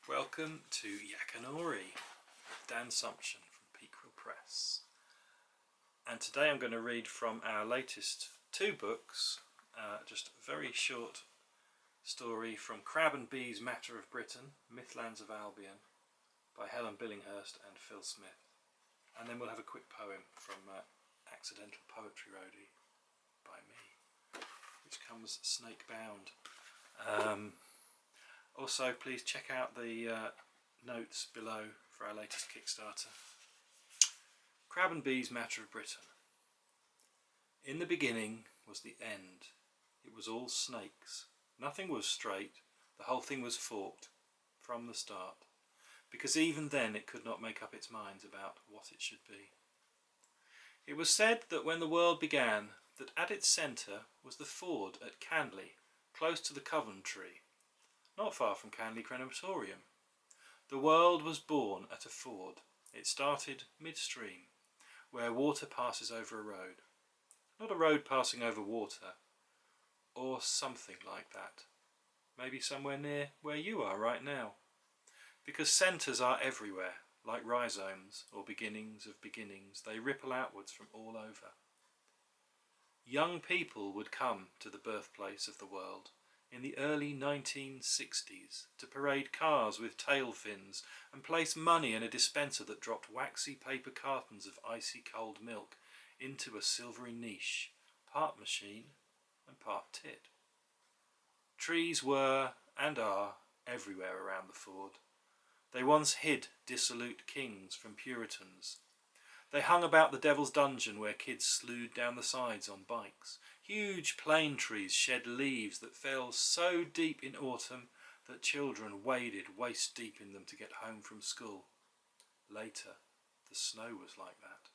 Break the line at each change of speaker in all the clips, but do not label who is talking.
Welcome to Yakanori, Dan Sumption from Peakrell Press. And today I'm going to read from our latest two books, just a very short story from Crab and Bee's Matter of Britain, Mythlands of Albion by Helen Billinghurst and Phil Smith. And then we'll have a quick poem from Accidental Poetry Roadie by me, which comes snake bound. Also, please check out the notes below for our latest Kickstarter. Crab and Bee's Matter of Britain. In the beginning was the end. It was all snakes. Nothing was straight. The whole thing was forked from the start, because even then it could not make up its mind about what it should be. It was said that when the world began, that at its centre was the ford at Canley, close to the Coventry, not far from Canley Crematorium. The world was born at a ford. It started midstream, where water passes over a road. Not a road passing over water, or something like that. Maybe somewhere near where you are right now. Because centres are everywhere, like rhizomes or beginnings of beginnings. They ripple outwards from all over. Young people would come to the birthplace of the world in the early 1960s to parade cars with tail fins and place money in a dispenser that dropped waxy paper cartons of icy cold milk into a silvery niche, part machine and part tit. Trees were and are everywhere around the ford. They once hid dissolute kings from Puritans. They hung about the Devil's Dungeon where kids slewed down the sides on bikes. Huge plane trees shed leaves that fell so deep in autumn that children waded waist deep in them to get home from school. Later, the snow was like that.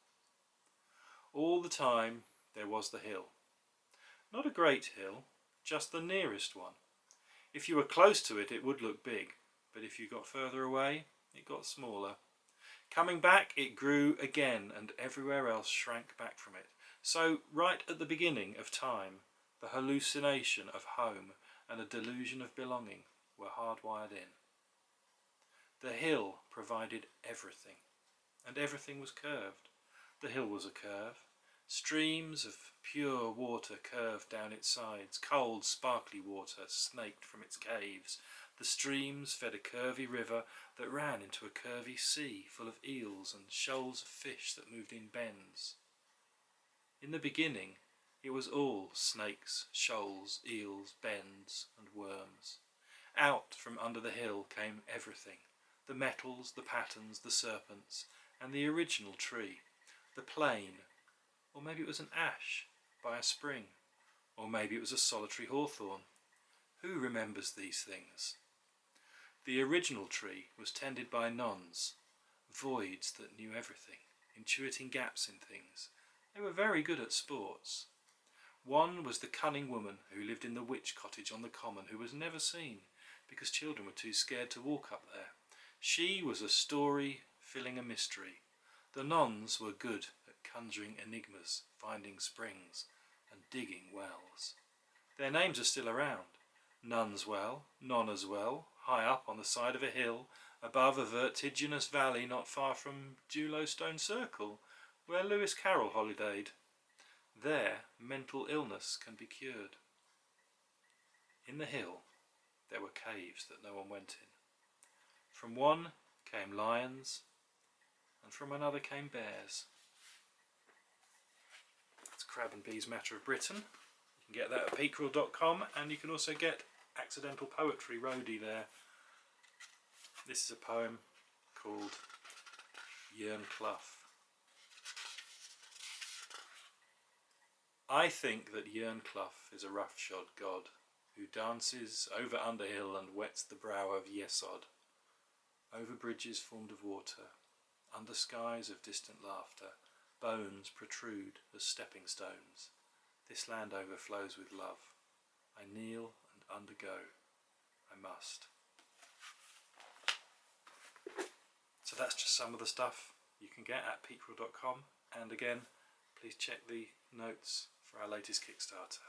All the time there was the hill. Not a great hill, just the nearest one. If you were close to it, it would look big, but if you got further away, it got smaller. Coming back, it grew again, and everywhere else shrank back from it. So, right at the beginning of time, the hallucination of home and a delusion of belonging were hardwired in. The hill provided everything, and everything was curved. The hill was a curve. Streams of pure water curved down its sides. Cold, sparkly water snaked from its caves. The streams fed a curvy river that ran into a curvy sea full of eels and shoals of fish that moved in bends. In the beginning, it was all snakes, shoals, eels, bends and worms. Out from under the hill came everything, the metals, the patterns, the serpents, and the original tree, the plane, or maybe it was an ash by a spring, or maybe it was a solitary hawthorn. Who remembers these things? The original tree was tended by nuns, voids that knew everything, intuiting gaps in things. They were very good at sports. One was the cunning woman who lived in the witch cottage on the common, who was never seen because children were too scared to walk up there. She was a story filling a mystery. The nuns were good at conjuring enigmas, finding springs and digging wells. Their names are still around. Nun's Well, Nonna's Well, high up on the side of a hill, above a vertiginous valley not far from Stone Circle, where Lewis Carroll holidayed. There, mental illness can be cured. In the hill, there were caves that no one went in. From one came lions, and from another came bears. It's Crab and Bee's Matter of Britain. You can get that at peakrell.com, and you can also get Accidental Poetry Roadie there. This is a poem called Yearn Clough. I think that Yearn Clough is a roughshod god who dances over Underhill and wets the brow of Yesod, over bridges formed of water, under skies of distant laughter. Bones protrude as stepping stones. This land overflows with love. I kneel and undergo. I must. So that's just some of the stuff you can get at peakrell.com, and again, please check the notes for our latest Kickstarter.